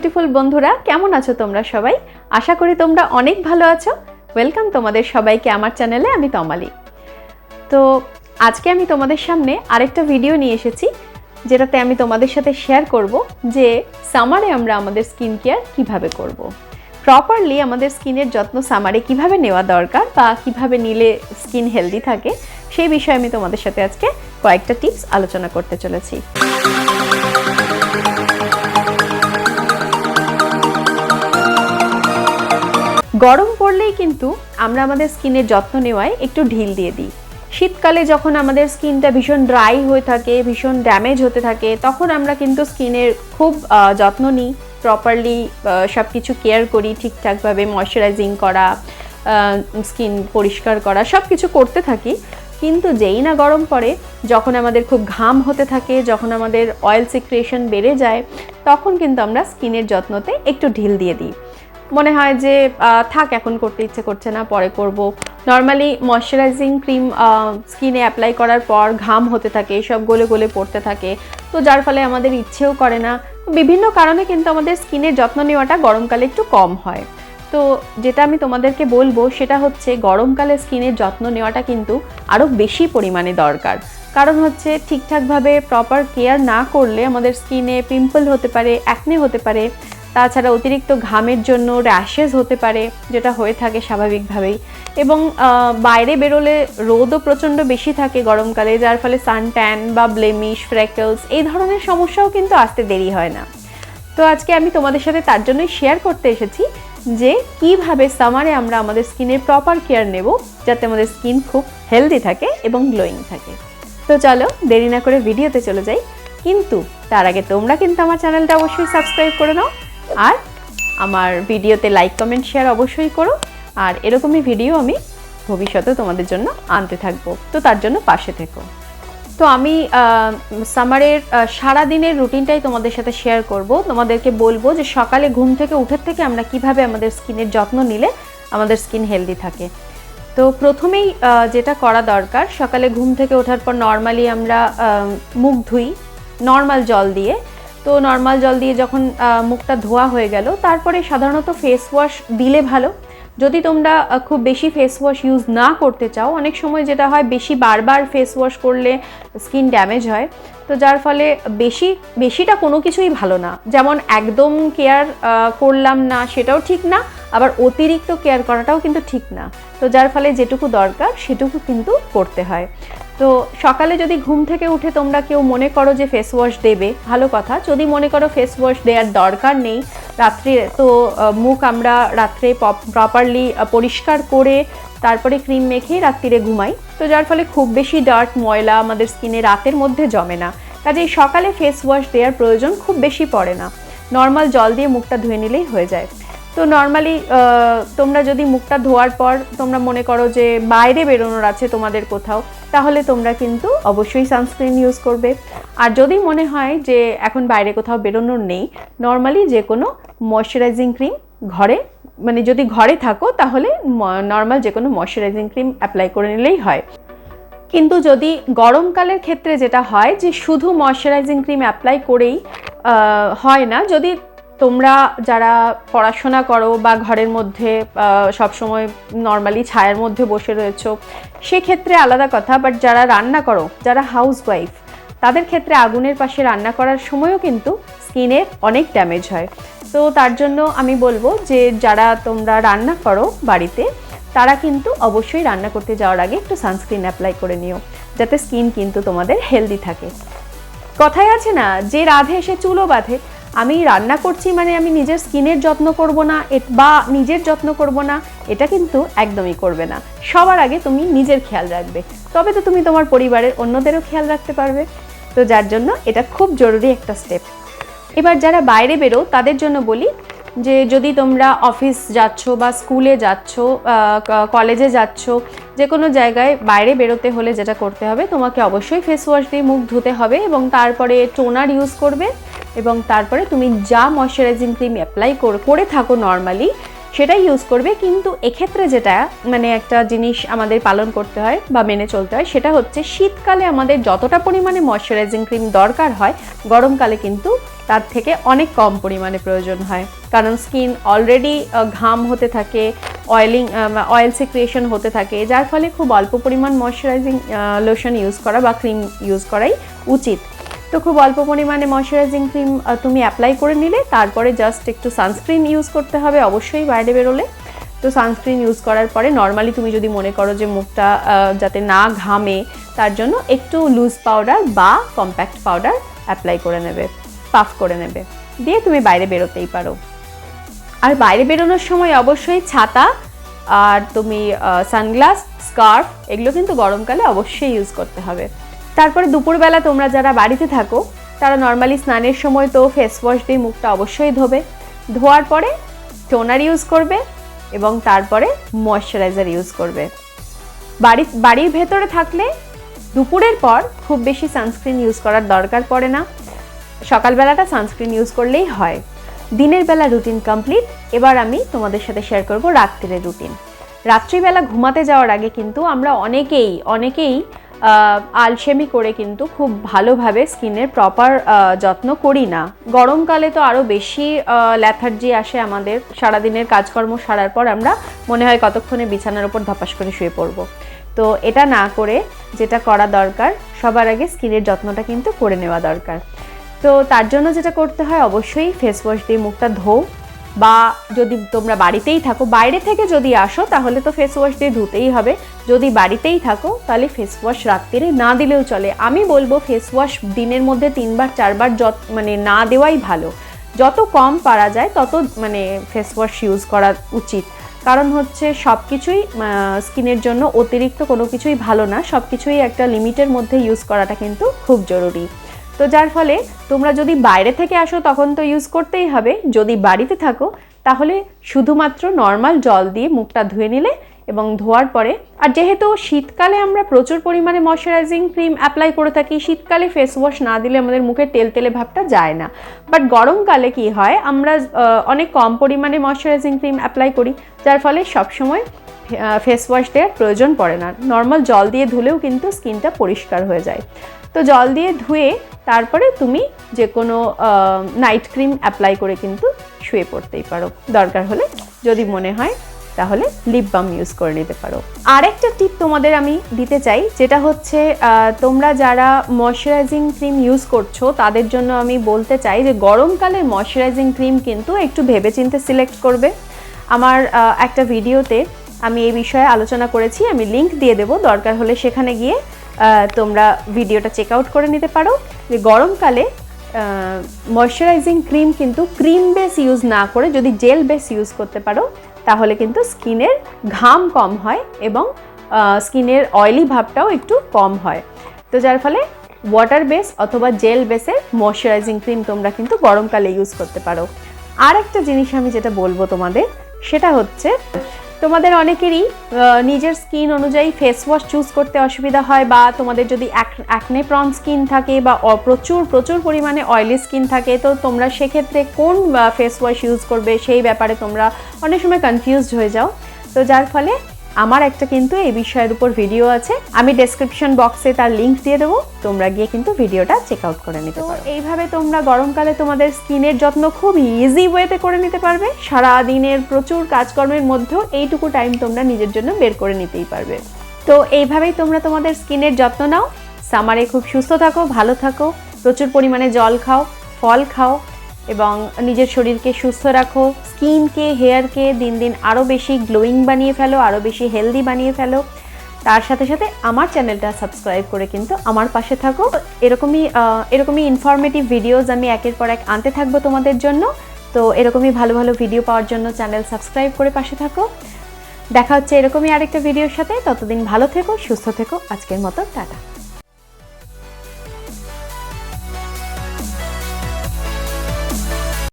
Beautiful বন্ধুরা, কেমন আছো তোমরা সবাই? আশা করি তোমরা অনেক ভালো আছো। ওয়েলকাম তোমাদের সবাইকে আমার চ্যানেলে। আমি তমালি। তো আজকে আমি তোমাদের সামনে আরেকটা ভিডিও নিয়ে এসেছি, যেটাতে আমি তোমাদের সাথে শেয়ার করব যে সামারে আমরা আমাদের স্কিন কেয়ার কিভাবে করব। প্রপারলি আমাদের স্কিনের যত্ন সামারে কিভাবে নেওয়া দরকার বা কিভাবে নিলে স্কিন হেলদি থাকে, সেই বিষয়ে আমি তোমাদের সাথে আজকে কয়েকটা টিপস আলোচনা করতে চলেছি। গরম পড়লেই কিন্তু আমরা আমাদের স্কিনের যত্ন নেওয়ায় একটু ঢিল দিয়ে দিই। শীতকালে যখন আমাদের স্কিনটা ভীষণ ড্রাই হয়ে থাকে, ভীষণ ড্যামেজ হতে থাকে, তখন আমরা কিন্তু স্কিনের খুব যত্ন নিই, প্রপারলি সব কিছু কেয়ার করি, ঠিকঠাকভাবে ময়শ্চারাইজিং করা, স্কিন পরিষ্কার করা, সব কিছু করতে থাকি। কিন্তু যেই না গরম পড়ে, যখন আমাদের খুব ঘাম হতে থাকে, যখন আমাদের অয়েল সিক্রিয়েশন বেড়ে যায়, তখন কিন্তু আমরা স্কিনের যত্নতে একটু ঢিল দিয়ে দিই। মনে হয় যে থাক, এখন করতে ইচ্ছে করছে না, পরে করব। নর্মালি ময়শ্চারাইজিং ক্রিম স্কিনে অ্যাপ্লাই করার পর ঘাম হতে থাকে, সব গলে গলে পড়তে থাকে, তো যার ফলে আমাদের ইচ্ছেও করে না। বিভিন্ন কারণে কিন্তু আমাদের স্কিনের যত্ন নেওয়াটা গরমকালে একটু কম হয়। তো যেটা আমি তোমাদেরকে বলবো সেটা হচ্ছে, গরমকালে স্কিনের যত্ন নেওয়াটা কিন্তু আরও বেশি পরিমাণে দরকার। কারণ হচ্ছে, ঠিকঠাকভাবে প্রপার কেয়ার না করলে আমাদের স্কিনে পিম্পল হতে পারে, অ্যাকনে হতে পারে, তাছাড়া অতিরিক্ত ঘামের জন্য র্যাশেস হতে পারে, যেটা হয়ে থাকে স্বাভাবিকভাবেই। এবং বাইরে বেরোলে রোদও প্রচণ্ড বেশি থাকে গরমকালে, যার ফলে সানট্যান বা ব্লেমিশ, ফ্রেকলস এই ধরনের সমস্যাও কিন্তু আসতে দেরি হয় না। তো আজকে আমি তোমাদের সাথে তার জন্যই শেয়ার করতে এসেছি যে কিভাবে সামারে আমরা আমাদের স্কিনের প্রপার কেয়ার নেব, যাতে আমাদের স্কিন খুব হেলদি থাকে এবং গ্লোয়িং থাকে। তো চলো দেরি না করে ভিডিওতে চলে যাই। কিন্তু তার আগে তোমরা কিন্তু আমার চ্যানেলটা অবশ্যই সাবস্ক্রাইব করে নাও, আর আমার ভিডিওতে লাইক, কমেন্ট, শেয়ার অবশ্যই করো। আর এরকমই ভিডিও আমি ভবিষ্যতে তোমাদের জন্য আনতে থাকবো, তো তার জন্য পাশে থেকো। তো আমি সামারের সারাদিনের রুটিনটাই তোমাদের সাথে শেয়ার করব। তোমাদেরকে বলবো যে সকালে ঘুম থেকে উঠার থেকে আমরা কিভাবে আমাদের স্কিনের যত্ন নিলে আমাদের স্কিন হেলদি থাকে। তো প্রথমেই যেটা করা দরকার, সকালে ঘুম থেকে ওঠার পর নর্মালি আমরা মুখ ধুই নর্মাল জল দিয়ে। তো নর্মাল জল দিয়ে যখন মুখটা ধোয়া হয়ে গেল, তারপরে সাধারণত ফেস ওয়াশ দিলে ভালো। যদি তোমরা খুব বেশি ফেস ওয়াশ ইউজ না করতে চাও, অনেক সময় যেটা হয়, বারবার ফেস ওয়াশ করলে স্কিন ড্যামেজ হয়, তো যার ফলে বেশিটা কোনো কিছুই ভালো না। যেমন একদম কেয়ার করলাম না, সেটাও ঠিক না, আবার অতিরিক্ত কেয়ার করাটাও কিন্তু ঠিক না। তো যার ফলে যেটুকু দরকার সেটুকু কিন্তু করতে হয়। তো সকালে যদি ঘুম থেকে উঠে তোমরা কেউ মনে করো যে ফেস ওয়াশ দেবে, ভালো কথা। যদি মনে করো ফেস ওয়াশ দেওয়ার দরকার নেই, রাত্রে তো মুখ আমরা রাত্রে প্রপারলি পরিষ্কার করে তারপরে ক্রিম মেখে রাত্রিরে ঘুমাই, তো যার ফলে খুব বেশি ডার্ট, ময়লা আমাদের স্কিনে রাতের মধ্যে জমে না। কাজেই সকালে ফেস ওয়াশ দেওয়ার প্রয়োজন খুব বেশি পড়ে না, নর্মাল জল দিয়ে মুখটা ধুয়ে নিলেই হয়ে যায়। তো নর্মালি তোমরা যদি মুখটা ধোয়ার পর তোমরা মনে করো যে বাইরে বেরোনোর আছে তোমাদের কোথাও, তাহলে তোমরা কিন্তু অবশ্যই সানস্ক্রিন ইউজ করবে। আর যদি মনে হয় যে এখন বাইরে কোথাও বেরোনোর নেই, নর্মালি যে কোনো ময়শ্চারাইজিং ক্রিম ঘরে, মানে যদি ঘরে থাকো তাহলে নর্মাল যে কোনো ময়শ্চারাইজিং ক্রিম অ্যাপ্লাই করে নিলেই হয়। কিন্তু যদি গরমকালের ক্ষেত্রে যেটা হয় যে শুধু ময়শ্চারাইজিং ক্রিম অ্যাপ্লাই করেই হয় না, যদি তোমরা যারা পড়াশোনা করো বা ঘরের মধ্যে সবসময় নর্মালি ছায়ার মধ্যে বসে রয়েছো, সেক্ষেত্রে আলাদা কথা। বাট যারা রান্না করো, যারা হাউসওয়াইফ, তাদের ক্ষেত্রে আগুনের পাশে রান্না করার সময়ও কিন্তু স্কিনের অনেক ড্যামেজ হয়। তো তার জন্য আমি বলবো যে যারা তোমরা রান্না করো বাড়িতে, তারা কিন্তু অবশ্যই রান্না করতে যাওয়ার আগে একটু সানস্ক্রিন অ্যাপ্লাই করে নিও, যাতে স্কিন কিন্তু তোমাদের হেলদি থাকে। কথায় আছে না, যে রাঁধে সে চুলও বাঁধে। আমি রান্না করছি মানে আমি নিজের স্কিনের যত্ন করব না বা নিজের যত্ন করব না, এটা কিন্তু একদমই করবে না। সবার আগে তুমি নিজের খেয়াল রাখবে, তবে তো তুমি তোমার পরিবারের অন্যদেরও খেয়াল রাখতে পারবে। তো যার জন্য এটা খুব জরুরি একটা স্টেপ। এবার যারা বাইরে বেরো তাদের জন্য বলি যে যদি তোমরা অফিস যাচ্ছ বা স্কুলে যাচ্ছ, কলেজে যাচ্ছ, যে কোনো জায়গায় বাইরে বেরোতে হলে যেটা করতে হবে, তোমাকে অবশ্যই ফেস ওয়াশ দিয়ে মুখ ধুতে হবে এবং তারপরে টোনার ইউজ করবে। এবং তারপরে তুমি যা ময়শ্চারাইজিং ক্রিম অ্যাপ্লাই করে থাকো নর্মালি, সেটাই ইউজ করবে। কিন্তু এক্ষেত্রে যেটা মানে একটা জিনিস আমাদের পালন করতে হয় বা মেনে চলতে হয়, সেটা হচ্ছে শীতকালে আমাদের যতটা পরিমাণে ময়শ্চারাইজিং ক্রিম দরকার হয়, গরমকালে কিন্তু তার থেকে অনেক কম পরিমাণে প্রয়োজন হয়। কারণ স্কিন অলরেডি ঘাম হতে থাকে, অয়েল সিক্রিয়েশন হতে থাকে, যার ফলে খুব অল্প পরিমাণ ময়শ্চারাইজিং লোশন ইউজ করা বা ক্রিম ইউজ করাই উচিত। তো খুব অল্প পরিমাণে ময়শ্চারাইজিং ক্রিম তুমি অ্যাপ্লাই করে নিলে, তারপরে জাস্ট একটু সানস্ক্রিন ইউজ করতে হবে অবশ্যই বাইরে বেরোলে। তো সানস্ক্রিন ইউজ করার পরে নর্মালি তুমি যদি মনে করো যে মুখটা যাতে না ঘামে, তার জন্য একটু লুজ পাউডার বা কম্প্যাক্ট পাউডার অ্যাপ্লাই করে নেবে, পাফ করে নেবে, দিয়ে তুমি বাইরে বেরোতেই পারো। আর বাইরে বেরোনোর সময় অবশ্যই ছাতা আর তুমি সানগ্লাস, স্কার্ফ এগুলো কিন্তু গরমকালে অবশ্যই ইউজ করতে হবে। তারপরে দুপুরবেলা তোমরা যারা বাড়িতে থাকো তারা নর্মালি স্নানের সময় তো ফেস ওয়াশ দিয়ে মুখটা অবশ্যই ধোবে। ধোয়ার পরে টোনার ইউজ করবে এবং তারপরে ময়শ্চারাইজার ইউজ করবে। বাড়ির ভেতরে থাকলে দুপুরের পর খুব বেশি সানস্ক্রিন ইউজ করার দরকার পড়ে না, সকালবেলাটা সানস্ক্রিন ইউজ করলেই হয়। দিনের বেলা রুটিন কমপ্লিট। এবার আমি তোমাদের সাথে শেয়ার করব রাত্রির রুটিন। রাত্রিবেলা ঘুমাতে যাওয়ার আগে কিন্তু আমরা অনেকেই আলসেমি করে কিন্তু খুব ভালোভাবে স্কিনের প্রপার যত্ন করি না। গরমকালে তো আরও বেশি ল্যাথার্জি আসে আমাদের। সারাদিনের কাজকর্ম সারার পর আমরা মনে হয় কতক্ষণে বিছানার ওপর ধপাস করে শুয়ে পড়বো। তো এটা না করে যেটা করা দরকার, সবার আগে স্কিনের যত্নটা কিন্তু করে নেওয়া দরকার। তো তার জন্য যেটা করতে হয়, অবশ্যই ফেস ওয়াশ দিয়ে মুখটা ধোও, বা যদি তোমরা বাড়িতেই থাকো, বাইরে থেকে যদি আসো তাহলে তো ফেস ওয়াশ দিয়ে ধুতেই হবে। যদি বাড়িতেই থাকো তাহলে ফেস ওয়াশ রাত্রিরে না দিলেও চলে। আমি বলবো ফেস ওয়াশ দিনের মধ্যে 3-4 বার মানে না দেওয়াই ভালো। যত কম পারা যায় তত মানে ফেস ওয়াশ ইউজ করা উচিত। কারণ হচ্ছে সব কিছুই স্কিনের জন্য অতিরিক্ত কোনো কিছুই ভালো না, সব কিছুই একটা লিমিটের মধ্যে ইউজ করাটা কিন্তু খুব জরুরি। তো যার ফলে তোমরা যদি বাইরে থেকে আসো তখন তো ইউজ করতেই হবে। যদি বাড়িতে থাকো তাহলে শুধুমাত্র নর্মাল জল দিয়ে মুখটা ধুয়ে নিলে, এবং ধোয়ার পরে, আর যেহেতু শীতকালে আমরা প্রচুর পরিমাণে ময়শ্চারাইজিং ক্রিম অ্যাপ্লাই করে থাকি, শীতকালে ফেস ওয়াশ না দিলে আমাদের মুখে তেলতেলে ভাবটা যায় না। বাট গরমকালে কি হয়, আমরা অনেক কম পরিমাণে ময়শ্চারাইজিং ক্রিম অ্যাপ্লাই করি, যার ফলে সবসময় ফেস ওয়াশ দেওয়ার প্রয়োজন পড়ে না। নর্মাল জল দিয়ে ধুলেও কিন্তু স্কিনটা পরিষ্কার হয়ে যায়। তো জল দিয়ে ধুয়ে তারপরে তুমি যে কোনো নাইট ক্রিম অ্যাপ্লাই করে কিন্তু শুয়ে পড়তেই পারো। দরকার হলে যদি মনে হয় তাহলে লিপ বাম ইউজ করে নিতে পারো। আরেকটা টিপ তোমাদের আমি দিতে চাই, যেটা হচ্ছে তোমরা যারা ময়শ্চারাইজিং ক্রিম ইউজ করছো তাদের জন্য আমি বলতে চাই যে গরমকালে ময়শ্চারাইজিং ক্রিম কিন্তু একটু ভেবেচিন্তে সিলেক্ট করবে। আমার একটা ভিডিওতে আমি এই বিষয়ে আলোচনা করেছি, আমি লিংক দিয়ে দেবো, দরকার হলে সেখানে গিয়ে তোমরা ভিডিওটা চেক আউট করে নিতে পারো। যে গরমকালে ময়শ্চারাইজিং ক্রিম কিন্তু ক্রিম বেস ইউজ না করে যদি জেল বেস ইউজ করতে পারো তাহলে কিন্তু স্কিনের ঘাম কম হয় এবং স্কিনের অয়েলি ভাবটাও একটু কম হয়। তো যার ফলে ওয়াটার বেস অথবা জেল বেসের ময়শ্চারাইজিং ক্রিম তোমরা কিন্তু গরমকালে ইউজ করতে পারো। আর একটা জিনিস আমি যেটা বলবো তোমাদের, সেটা হচ্ছে তোমাদের অনেকেরই নিজের স্কিন অনুযায়ী ফেস ওয়াশ চুজ করতে অসুবিধা হয়, বা তোমাদের যদি অ্যাকনে প্রন স্কিন থাকে বা প্রচুর পরিমাণে অয়েলি স্কিন থাকে, তো তোমরা সেক্ষেত্রে কোন ফেস ওয়াশ ইউজ করবে সেই ব্যাপারে তোমরা অনেক সময় কনফিউজড হয়ে যাও। তো যার ফলে আমার একটা কিন্তু এই বিষয়ের উপর ভিডিও আছে, আমি ডেসক্রিপশন বক্সে তার লিঙ্ক দিয়ে দেবো, তোমরা গিয়ে কিন্তু ভিডিওটা চেক আউট করে নিতে পারো। এইভাবে তোমরা গরমকালে তোমাদের স্কিনের যত্ন খুব ইজি ওয়েতে করে নিতে পারবে। সারা দিনের প্রচুর কাজকর্মের মধ্যেও এইটুকু টাইম তোমরা নিজের জন্য বের করে নিতেই পারবে। তো এইভাবেই তোমরা তোমাদের স্কিনের যত্ন নাও। সামারে খুব সুস্থ থাকো, ভালো থাকো, প্রচুর পরিমাণে জল খাও, ফল খাও এবং নিজের শরীরকে সুস্থ রাখো। স্কিনকে, হেয়ারকে দিন দিন আরও বেশি গ্লোয়িং বানিয়ে ফেলো, আরও বেশি হেলদি বানিয়ে ফেলো। তার সাথে সাথে আমার চ্যানেলটা সাবস্ক্রাইব করে কিন্তু আমার পাশে থাকো। এরকমই ইনফরমেটিভ ভিডিওস আমি একের পর এক আনতে থাকবো তোমাদের জন্য। তো এরকমই ভালো ভালো ভিডিও পাওয়ার জন্য চ্যানেল সাবস্ক্রাইব করে পাশে থাকো। দেখা হচ্ছে এরকমই আরেকটা ভিডিওর সাথে। ততদিন ভালো থেকো, সুস্থ থেকো। আজকের মতো টাটা।